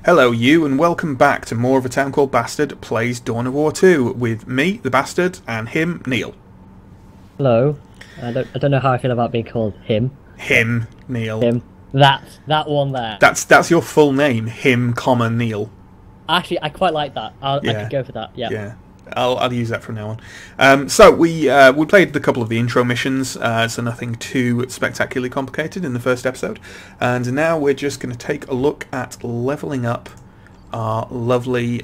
Hello you, and welcome back to more of A Town Called Bastard Plays Dawn of War 2 with me, the Bastard, and him, Neill. Hello. I don't know how I feel about being called him. Him, Neill. Him. That one there. That's your full name, him, comma, Neill. Actually, I quite like that. I could go for that. Yeah. Yeah. I'll use that from now on. So we played a couple of the intro missions, so nothing too spectacularly complicated in the first episode, and now we're just going to take a look at leveling up our lovely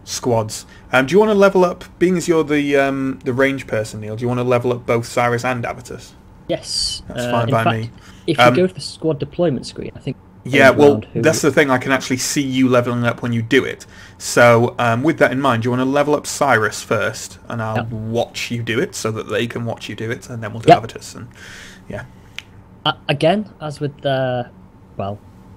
squads. Do you want to level up, being as you're the range person, Neil? Do you want to level up both Cyrus and Avitus? Yes. That's fine by me. If you go to the squad deployment screen, I think. Yeah, well, that's the thing. I can actually see you leveling up when you do it. So, with that in mind, do you want to level up Cyrus first, and I'll watch you do it, so that they can watch you do it, and then we'll do Avitus. And yeah. Again, as with the,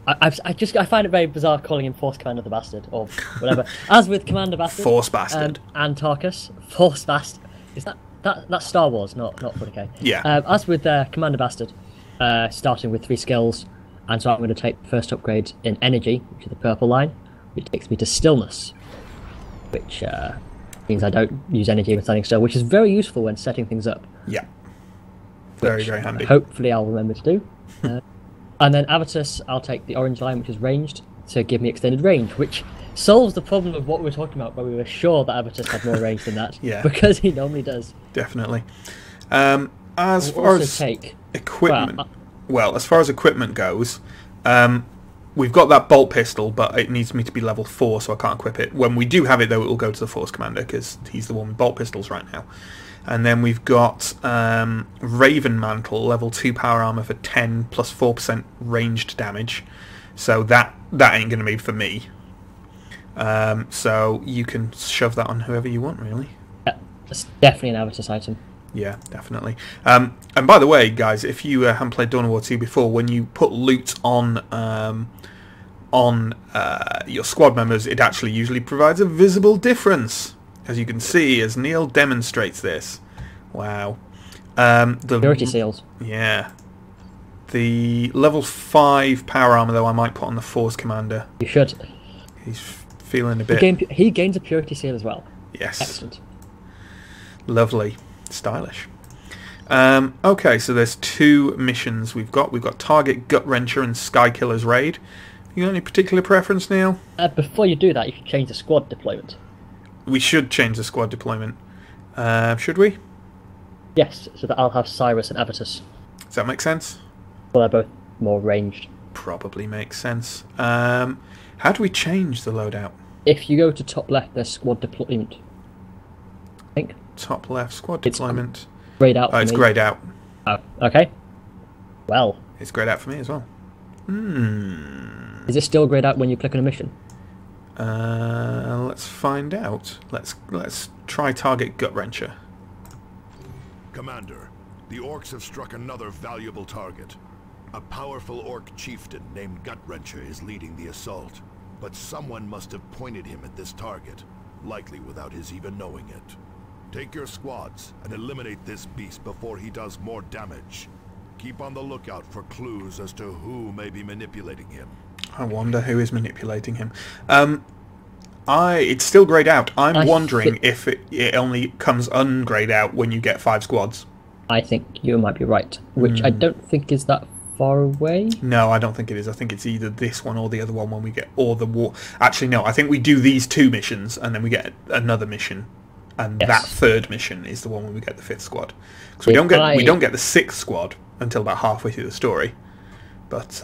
I find it very bizarre calling him Force Commander the Bastard or whatever. As with Commander Bastard, Force Bastard, and Tarkus, Force Bastard. Is that's Star Wars, not 40k. Yeah. As with Commander Bastard, starting with 3 skills. And so I'm going to take the first upgrade in energy, which is the purple line, which takes me to stillness, which means I don't use energy when standing still, which is very useful when setting things up. Yeah. Very handy. Hopefully I'll remember to do. And then Avitus, I'll take the orange line, which is ranged, to give me extended range, which solves the problem of what we were talking about, where we were sure that Avitus had more range than that, because he normally does. Definitely. As far as equipment... Well, as far as equipment goes, we've got that bolt pistol, but it needs me to be level 4, so I can't equip it. When we do have it, though, it will go to the Force Commander, because he's the one with bolt pistols right now. And then we've got Raven Mantle, level 2 power armor for 10 plus 4% ranged damage. So that ain't going to be for me. So you can shove that on whoever you want, really. Yeah, it's definitely an Avitus item. Yeah, definitely. And by the way, guys, if you haven't played Dawn of War 2 before, when you put loot on your squad members, it actually usually provides a visible difference, as you can see, as Neill demonstrates this. Wow. The purity seals. Yeah. The level 5 power armor, though, I might put on the Force Commander. You should. He's feeling a bit... He gains a purity seal as well. Yes. Excellent. Lovely. Stylish. Okay, so there's 2 missions we've got. We've got Target, Gutwrencher, and Skykiller's Raid. You got any particular preference, Neil? Before you do that, you should change the squad deployment. We should change the squad deployment. Should we? Yes, so that I'll have Cyrus and Avitus. Does that make sense? Well, they're both more ranged. Probably makes sense. How do we change the loadout? If you go to top left, there's squad deployment. I think. Top left, squad deployment. It's greyed out. Oh, it's greyed out. Oh, okay. Well. It's greyed out for me as well. Is it still greyed out when you click on a mission? Let's find out. Let's try Target Gutwrencher. Commander, the orcs have struck another valuable target. A powerful orc chieftain named Gutrencha is leading the assault, but someone must have pointed him at this target, likely without his even knowing it. Take your squads and eliminate this beast before he does more damage. Keep on the lookout for clues as to who may be manipulating him. I wonder who is manipulating him. It's still greyed out. I'm wondering if it only comes ungreyed out when you get 5 squads. I think you might be right, which I don't think is that far away. No, I don't think it is. I think it's either this one or the other one when we get... Or the war... Actually, no, I think we do these 2 missions and then we get another mission. And that 3rd mission is the one when we get the 5th squad. Because we don't get the 6th squad until about halfway through the story. But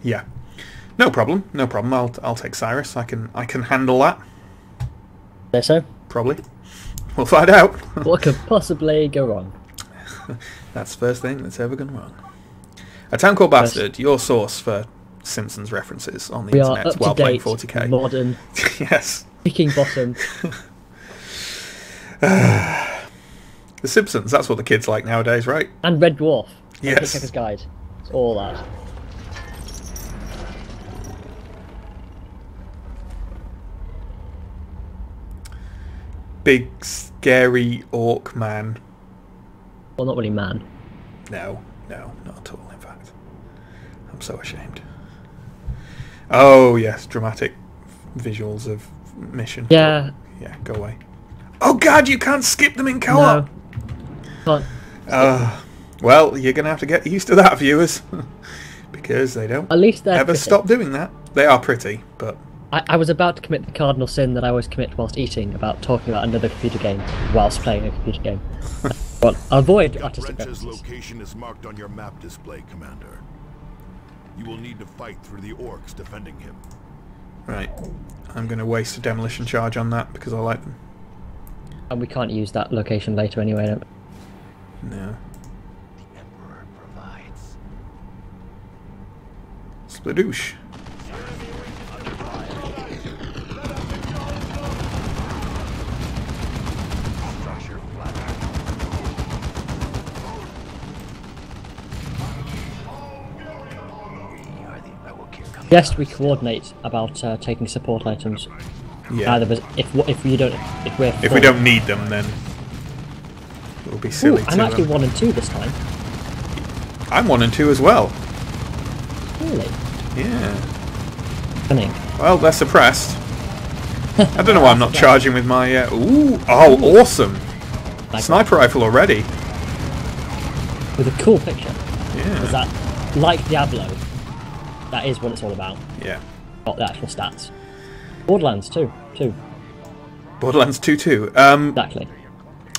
yeah, no problem. I'll take Cyrus. I can handle that. There so? Probably. We'll find out. What could possibly go wrong? That's the first thing that's ever gone wrong. A Town Called Bastard, your source for Simpsons references on the internet while playing 40k. Modern. Yes. Picking bottom. The Simpsons, that's what the kids like nowadays, right? And Red Dwarf. Yes. Hitchhiker's Guide. It's all that. Big, scary orc man. Well, not really man. No, not at all, in fact. I'm so ashamed. Oh yes, dramatic visuals of mission. Yeah. Yeah, go away. Oh god, you can't skip them in co-op! No. Well, you're going to have to get used to that, viewers. Because they don't At least they're ever pretty. stop doing that. They are pretty, but... I was about to commit the cardinal sin that I always commit whilst eating, about talking about another computer game whilst playing a computer game. But avoid artistic Gutrencher's references. location is marked on your map display, Commander. You will need to fight through the orcs defending him. Right. I'm going to waste a demolition charge on that because I like them. And we can't use that location later anyway. No. No. The Emperor provides. Spladoosh. Yes, we coordinate about taking support items. Yeah. Either if we don't need them, then it will be silly. I'm actually 1 and 2 this time. I'm 1 and 2 as well. Really? Yeah. Cunning. Well, they're suppressed. I don't know why I'm not charging with my... Ooh! Oh, awesome! Like Sniper rifle already. with a cool picture. Yeah. Is that like Diablo? That is what it's all about. Yeah. Not the actual stats. Borderlands 2. Borderlands 2 too. Exactly.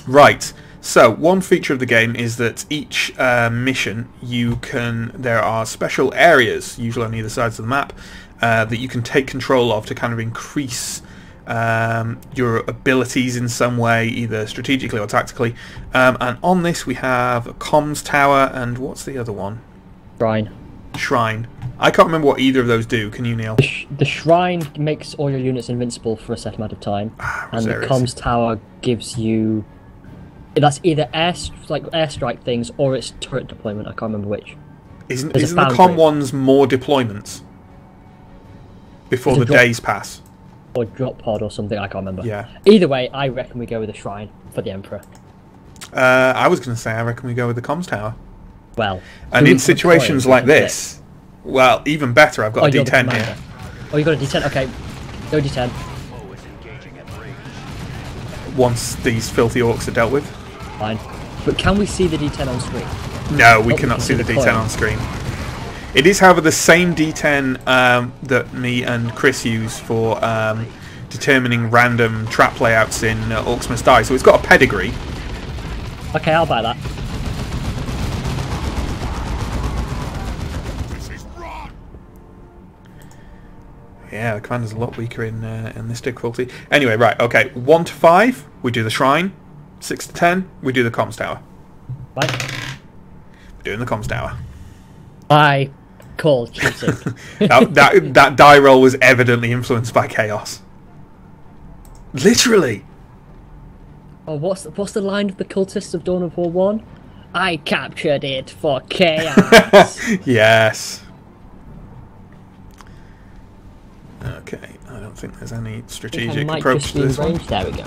Right. So, one feature of the game is that each mission, there are special areas, usually on either sides of the map, that you can take control of to kind of increase your abilities in some way, either strategically or tactically. And on this we have a comms tower and what's the other one? Shrine. I can't remember what either of those do. Can you, Neil? The shrine makes all your units invincible for a set amount of time, and the comms tower gives you... That's either airstrike things or it's turret deployment. I can't remember which. Isn't the comm ones more deployments before the days pass? Or drop pod or something, I can't remember. Yeah. Either way, I reckon we go with the shrine for the Emperor. I was going to say, I reckon we go with the comms tower. Well. And in situations like this, well, even better, I've got a D10 here. Oh, you got a D10? Okay. Go D10. Once these filthy orcs are dealt with. Fine. But can we see the D10 on screen? No, we cannot see the D10 on screen. It is, however, the same D10 that me and Chris use for determining random trap layouts in Orcs Must Die. So it's got a pedigree. Okay, I'll buy that. Yeah, the commander's a lot weaker in this difficulty. Anyway, right, okay. 1 to 5, we do the shrine. 6 to 10, we do the comms tower. Right. We're doing the comms tower. I call cheating. that die roll was evidently influenced by chaos. Literally. Oh, what's the line of the cultists of Dawn of War 1? I captured it for chaos. Yes. Okay, I don't think there's any strategic approach to this one. There we go.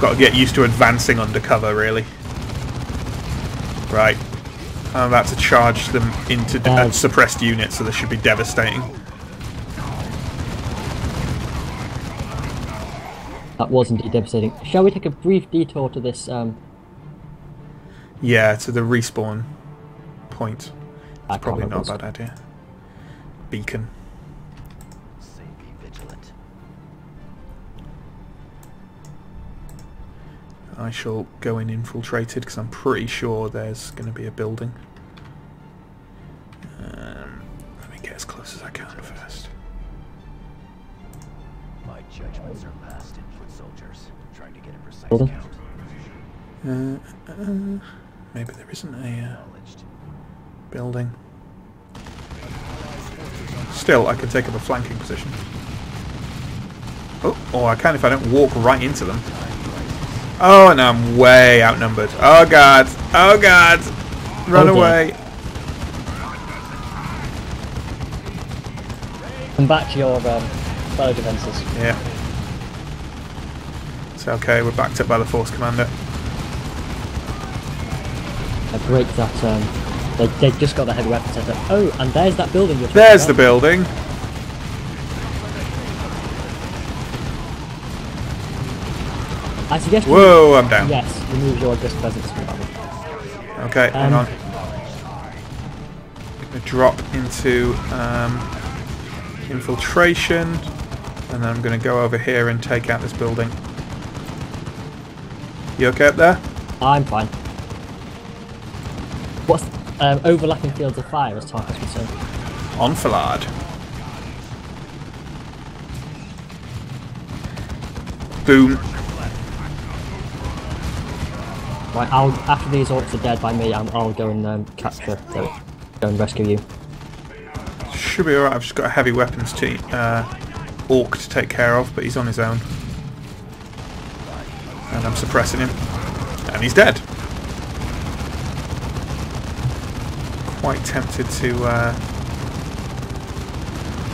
Got to get used to advancing undercover, really. Right. I'm about to charge them into suppressed units, so this should be devastating. That was indeed devastating. Shall we take a brief detour to this? Yeah, to the respawn point. It's probably not a bad idea. Beacon. Say be vigilant. I shall go in infiltrated because I'm pretty sure there's going to be a building. Let me get as close as I can first. My judgments are passed in foot soldiers, trying to get a precise Building? count. Maybe there isn't a building. Still, I could take up a flanking position. Oh, or I can if I don't walk right into them. Oh, and I'm way outnumbered. Oh god! Oh god! Run away! Come back to your fellow defences. Yeah. It's okay, we're backed up by the Force Commander. I break that They just got the heavy weapon set up. Oh, and there's that building you're talking There's about. the building. I suggest Whoa, I'm down. Yes, remove your just presence from that one. Okay, hang on. Gonna drop into infiltration, and then I'm going to go over here and take out this building. You okay up there? I'm fine. What's overlapping fields of fire, as Tarkus would say? Enfilade. Boom. Right, after these orcs are dead by me, I'll go and go and rescue you. Should be alright. I've just got a heavy weapons team orc to take care of, but he's on his own. And I'm suppressing him. And he's dead. Quite tempted to...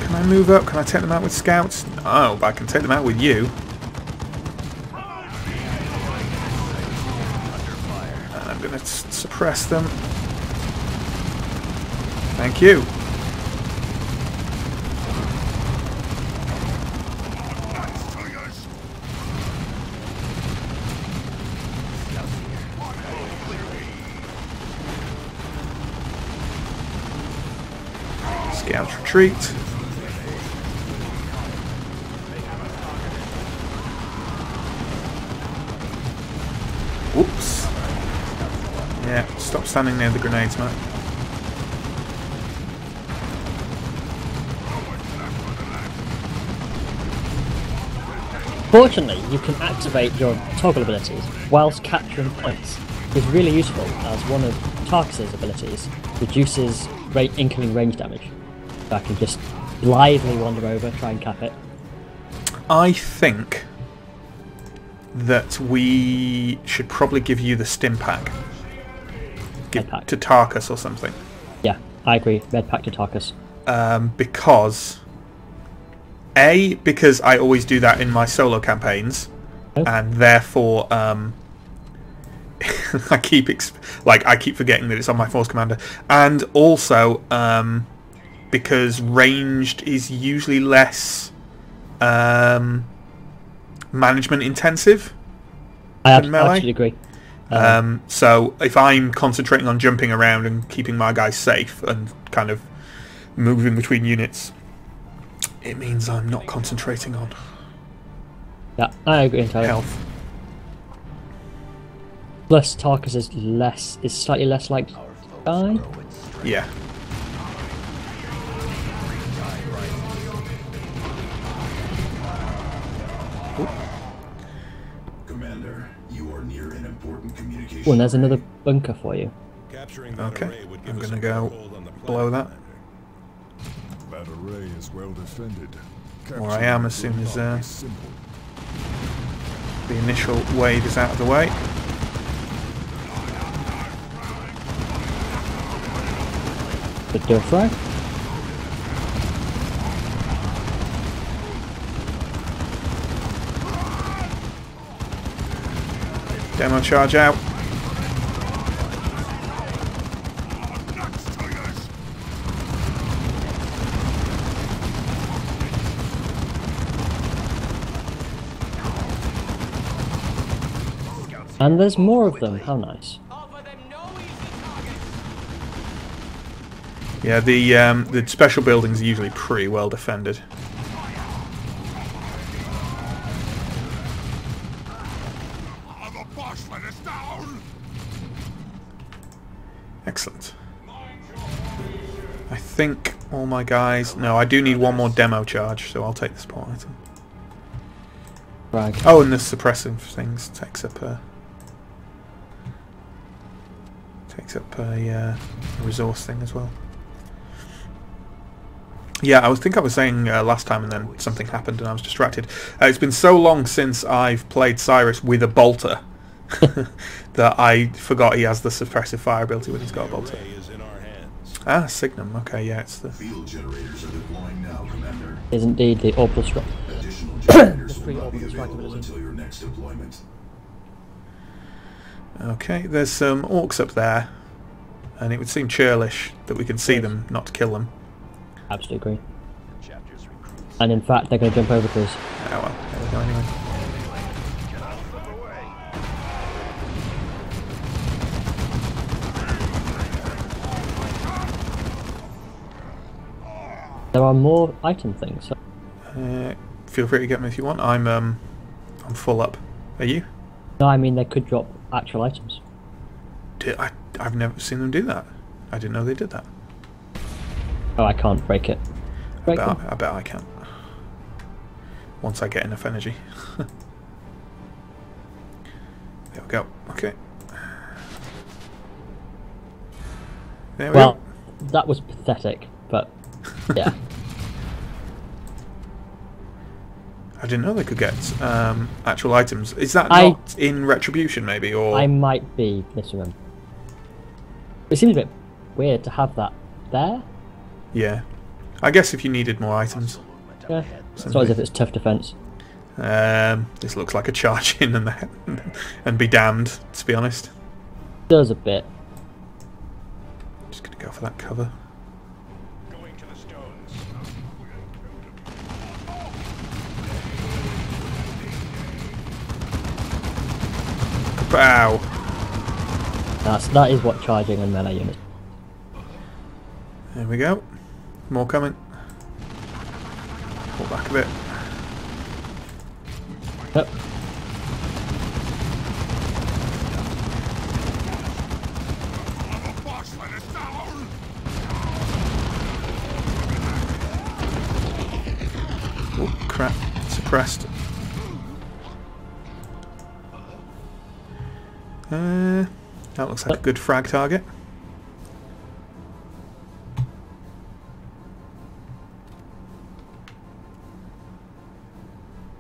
Can I move up? Can I take them out with scouts? Oh, but I can take them out with you. And I'm going to suppress them. Thank you. Scouts retreat. Whoops. Yeah, stop standing near the grenades, mate. Fortunately, you can activate your toggle abilities whilst capturing points. It's really useful as one of Tarkus's abilities reduces incoming range damage. So I can just blithely wander over, try and cap it. I think that we should probably give you the stim pack. Give Med pack. to Tarkus or something. Yeah, I agree. Med pack to Tarkus. Because I always do that in my solo campaigns, and therefore I keep forgetting that it's on my force commander, and also because ranged is usually less management intensive than melee. I absolutely agree. So if I'm concentrating on jumping around and keeping my guys safe and kind of moving between units, it means I'm not concentrating on Yeah, I agree entirely. health. Plus, Tarkus is slightly less like die. Yeah. Commander, you are near an important communication. Oh, and there's another bunker for you. Okay, I'm going to go blow that. That array is well defended. Or I am as soon as the initial wave is out of the way. But do a frag. Demo charge out. And there's more of them. How nice. Yeah, the special buildings are usually pretty well defended. Excellent. I think all my guys... No, I do need one more demo charge, so I'll take the support item. Frag. Oh, and the suppressive things takes up a resource thing as well. Yeah, I think I was saying last time, and then something happened and I was distracted. It's been so long since I've played Cyrus with a bolter that I forgot he has the suppressive fire ability when he's got a bolter. Ah, Signum. Okay, yeah, it's the... Field generators are deploying now, Commander. Is indeed the orbital strike. Additional generators will not be orbital strike available ability. until your next deployment. Okay, there's some orcs up there. And it would seem churlish that we can see them, not to kill them. Absolutely agree. And in fact, they're going to jump over to us. Oh well, there we go anyway. There are more item things. So. Feel free to get me if you want. I'm full up. Are you? No, I mean they could drop actual items. I've never seen them do that. I didn't know they did that. Oh, I can't break it. I bet I can. Once I get enough energy. There we go. Okay. There we go. That was pathetic, but yeah. I didn't know they could get actual items. Is that not in Retribution, maybe? Or I might be misremembering. It seems a bit weird to have that there. Yeah. I guess if you needed more items. Yeah. It's not as if it's tough defense. This looks like a charge in and be damned, to be honest. It does a bit. Just gonna go for that cover. Going to the stones. Wow. That is what charging and melee units. There we go. More coming. Pull back a bit. Yep. Oh crap. Suppressed. That looks like a good frag target.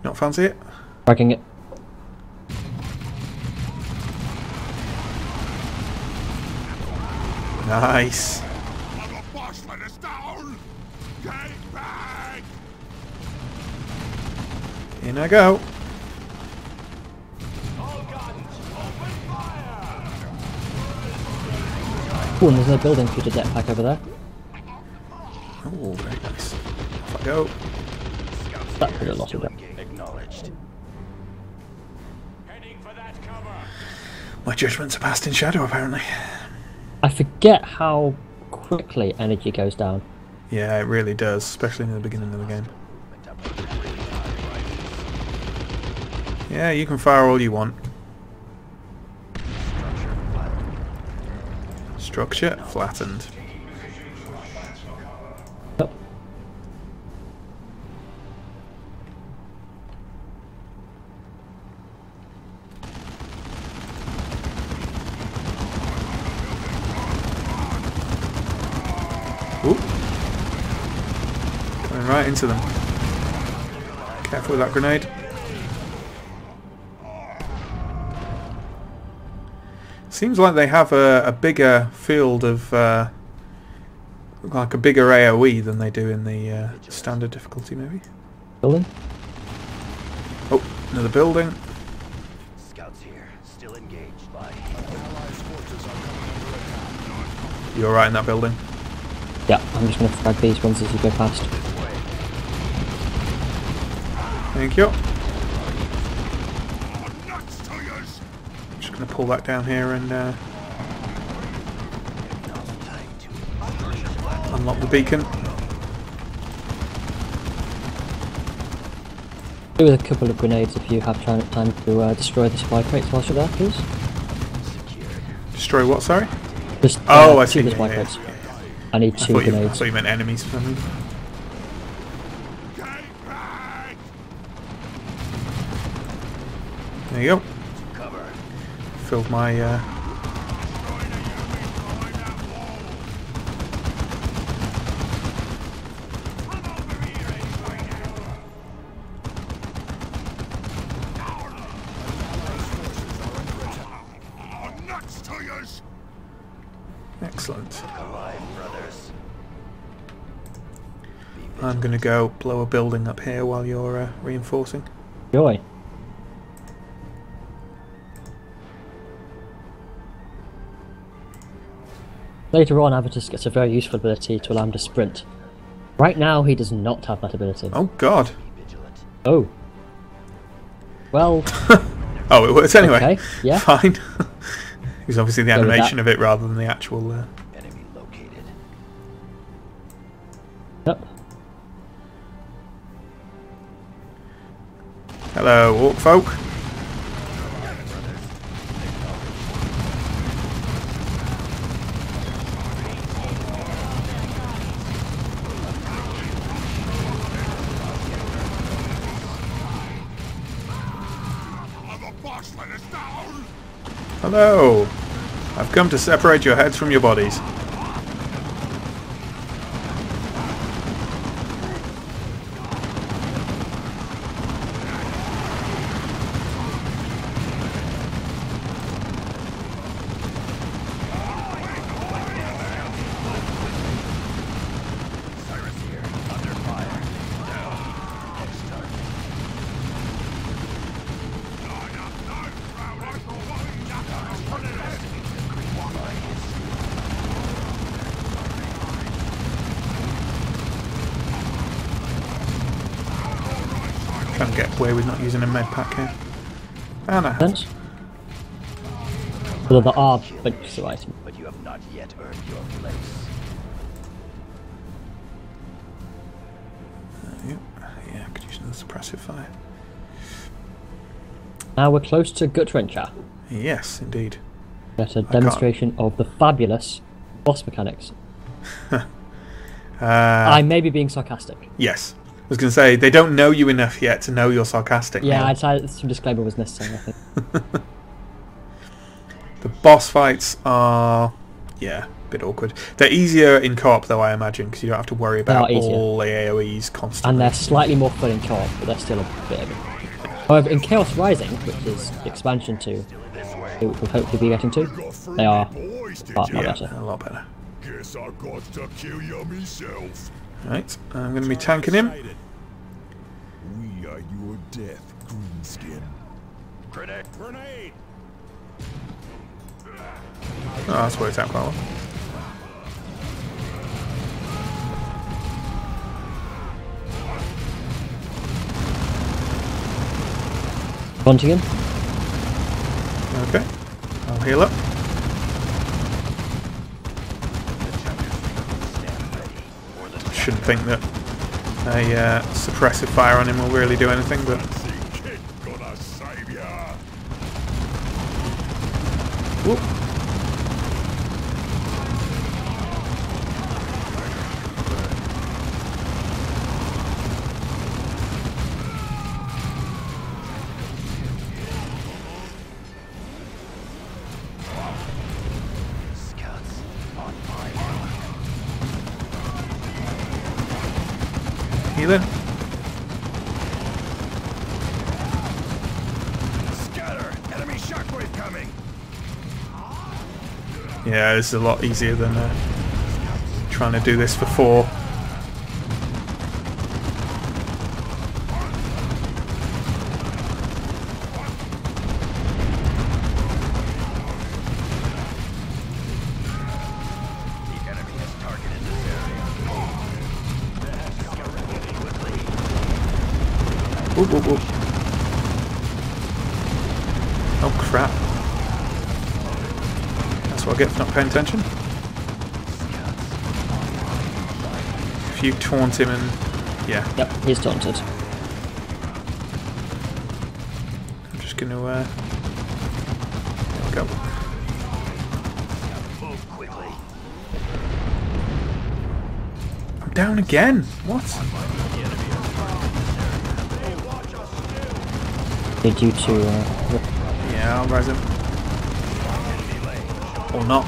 Not fancy it? Fragging it. Nice. In I go. Oh, and there's no building for you to jetpack over there. Oh, very nice. Off I go. That could have lost a bit. Acknowledged. My judgments are passed in shadow, apparently. I forget how quickly energy goes down. Yeah, it really does, especially in the beginning of the game. Yeah, you can fire all you want. Structure flattened. Yep. Ooh. Coming right into them. Careful with that grenade. Seems like they have a bigger field of, like a bigger AoE than they do in the standard difficulty, maybe. Building? Oh, another building. Scouts here, still engaged by. You alright in that building? Yeah, I'm just going to frag these ones as you go past. Thank you. Just going to pull that down here and unlock the beacon. Do with a couple of grenades if you have time to destroy the supply crates whilst you're there, please. Destroy what, sorry? Just I see. two of the supply crates. I need two I grenades. thought you meant enemies for me. There you go. Filled my excellent. I'm gonna go blow a building up here while you're reinforcing. Joy. Later on, Avitus gets a very useful ability to allow him to sprint. Right now, he does not have that ability. Oh God. Oh. Well. Oh, it works anyway. Okay, yeah. Fine. It was obviously the animation of it rather than the actual... Enemy located. Yep. Hello, orc folk. Hello. I've come to separate your heads from your bodies. Trying to get away with not using a med pack here. And I have. Although there are bunches of items. But you have not yet earned your place. Yeah, I could use another suppressive fire. Now we're close to Gutrencha. Yes, indeed. Get a demonstration of the fabulous boss mechanics. I may be being sarcastic. Yes. I was going to say, they don't know you enough yet to know you're sarcastic. Yeah, Neill. I decided some disclaimer was necessary, I think. The boss fights are, yeah, a bit awkward. They're easier in co-op, though, I imagine, because you don't have to worry about all the AoEs constantly. And they're slightly more fun in co-op, but they're still a bit of it. However, in Chaos Rising, which is the expansion to we'll hopefully be getting to, they are far better. A lot better. Guess I got to kill you myself. Right, I'm going to be tanking him. We are your death, Greenskin. Grenade! Oh, that's worked out quite well. Taunting him. Okay, I'll heal up. Shouldn't think that a suppressive fire on him will really do anything, but... Whoop. Healing. Scatter! Enemy shockwave coming! Yeah, this is a lot easier than trying to do this for 4. Whoop, whoop, whoop. Oh crap. That's what I get for not paying attention. If you taunt him and... yeah. Yep, he's taunted. I'm just going to... there we go. I'm down again! What? Need you to... yeah, I'll rise him. Or not.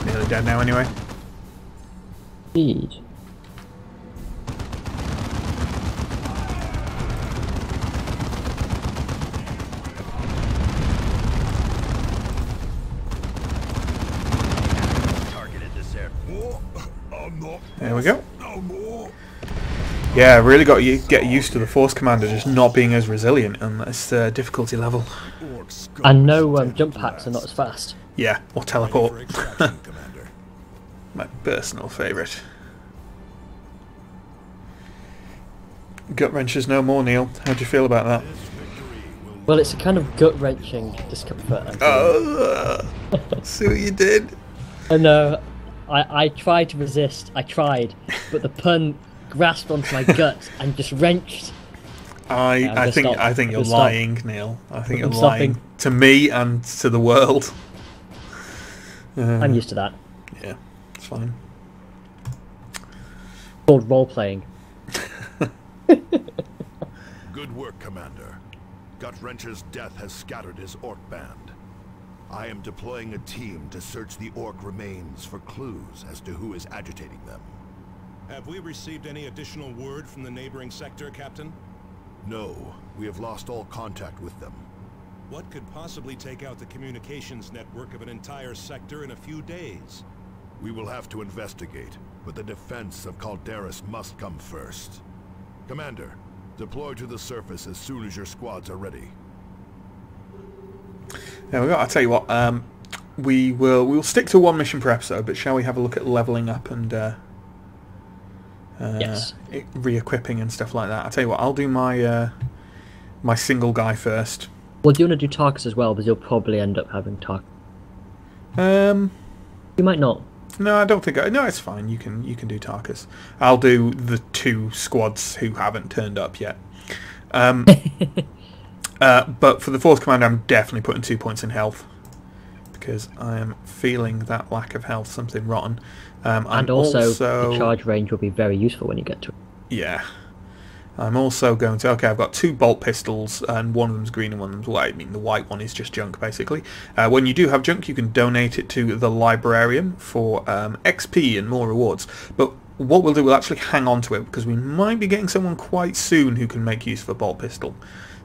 Nearly dead now anyway. Speed. I'm not. There we go. No more. Yeah, really got you get used to the Force Commander just not being as resilient on this difficulty level. And no jump packs are not as fast. Yeah, or teleport. My personal favourite. Gutwrencher's no more, Neil. How do you feel about that? Well, it's a kind of gut-wrenching discomfort. Oh, see what you did? I know. I tried to resist. I tried, but the pun grasped onto my gut and just wrenched. I think you're lying, Neil. I think you're lying to me and to the world. I'm used to that. Yeah, it's fine. It's called role playing. Good work, Commander. Gutrencher's death has scattered his orc band. I am deploying a team to search the orc remains for clues as to who is agitating them. Have we received any additional word from the neighboring sector, Captain? No, we have lost all contact with them. What could possibly take out the communications network of an entire sector in a few days? We will have to investigate, but the defense of Calderis must come first. Commander, deploy to the surface as soon as your squads are ready. There we go. I'll tell you what. We'll stick to one mission per episode, but shall we have a look at leveling up and yes, re-equipping and stuff like that? I'll tell you what. I'll do my my single guy first. Well, do you want to do Tarkus as well? Because you'll probably end up having Tarkus. You might not. No, I don't think. No, it's fine. You can do Tarkus. I'll do the 2 squads who haven't turned up yet. But for the Force Commander, I'm definitely putting 2 points in health because I am feeling that lack of health something rotten. And also, the charge range will be very useful when you get to it. Yeah. I'm also going to... Okay, I've got 2 bolt pistols, and one of them's green and one of them's white. I mean, the white one is just junk, basically. When you do have junk, you can donate it to the librarian for XP and more rewards. But what we'll do, we'll actually hang on to it, because we might be getting someone quite soon who can make use of a bolt pistol.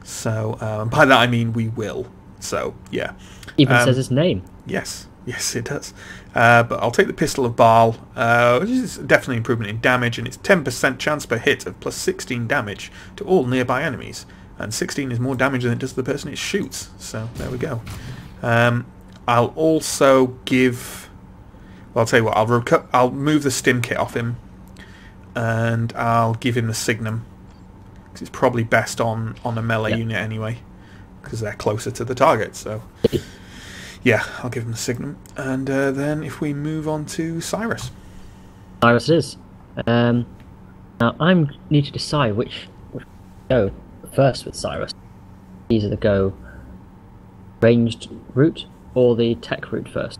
So, by that I mean we will. So, yeah. Even says his name. Yes. Yes, it does. But I'll take the Pistol of Baal, which is definitely improvement in damage, and it's 10% chance per hit of plus 16 damage to all nearby enemies. And 16 is more damage than it does to the person it shoots. So, there we go. I'll also give... Well, I'll tell you what, I'll move the stim kit off him, and I'll give him the Signum. Because it's probably best on a melee unit anyway, because they're closer to the target, so... Yeah, I'll give him the Signum. And then if we move on to Cyrus. Cyrus it is. Now, I need to decide which go first with Cyrus. Either the go ranged route or the tech route first.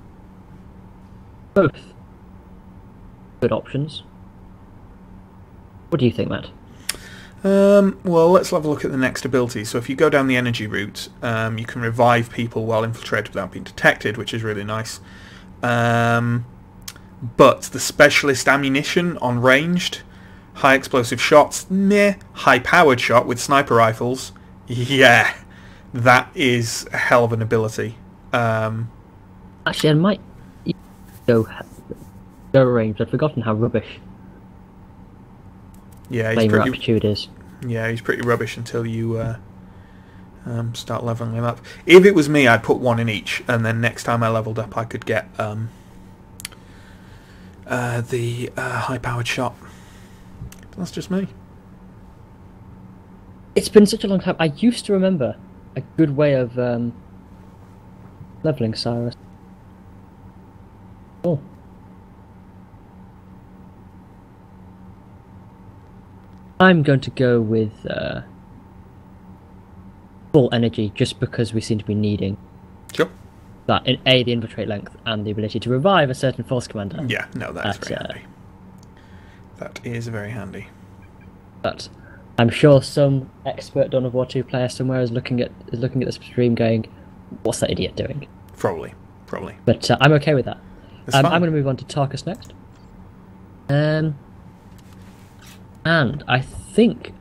Both good options. What do you think, Matt? Well, let's have a look at the next ability. So if you go down the energy route, you can revive people while infiltrated without being detected, which is really nice. But the specialist ammunition on ranged, high explosive shots, meh, high powered shot with sniper rifles, yeah, that is a hell of an ability. Actually, I might go ranged. I've forgotten how rubbish flame aptitude is. Yeah, he's pretty rubbish until you start leveling him up. If it was me, I'd put 1 in each, and then next time I leveled up, I could get the high-powered shot. That's just me. It's been such a long time. I used to remember a good way of leveling Cyrus. Oh. I'm going to go with full energy, just because we seem to be needing that in the infiltrate length and the ability to revive a certain Force Commander. Yeah, no, that's very handy. That is very handy. But I'm sure some expert Dawn of War 2 player somewhere is looking at this stream going, "What's that idiot doing?" Probably. But I'm okay with that. I'm going to move on to Tarkus next. And I think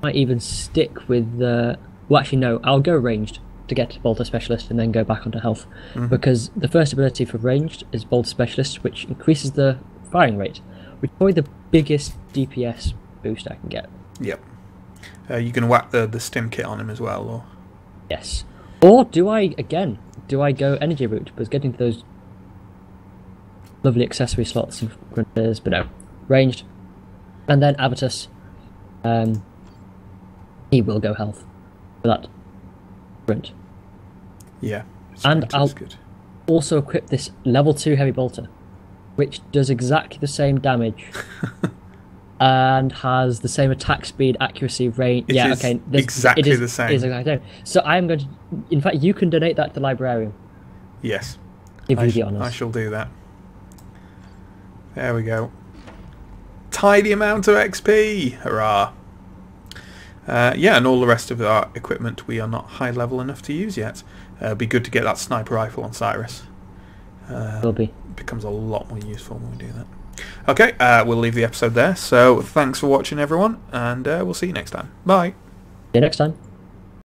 I might even stick with well, actually no, I'll go ranged to get Bolter Specialist and then go back onto health. Because the first ability for ranged is Bolter Specialist, which increases the firing rate, which is probably the biggest DPS boost I can get. Yep. You can whack the stim kit on him as well, or... Yes. Or do I go energy route? But getting to those lovely accessory slots and grenades, but no. Ranged. And then Avitus. He will go health for that sprint. Yeah. And I'll good. also equip this level 2 heavy bolter, which does exactly the same damage. And has the same attack speed, accuracy, range. It is exactly the same. It is exactly the same. So I'm going to... In fact, you can donate that to the librarian. Yes. Give you the honours. I shall do that. There we go. Tidy amount of XP! Hurrah! Yeah, and all the rest of our equipment we are not high level enough to use yet. It'd be good to get that sniper rifle on Cyrus. Will be. It becomes a lot more useful when we do that. Okay, we'll leave the episode there. So thanks for watching, everyone, and we'll see you next time. Bye. See you next time.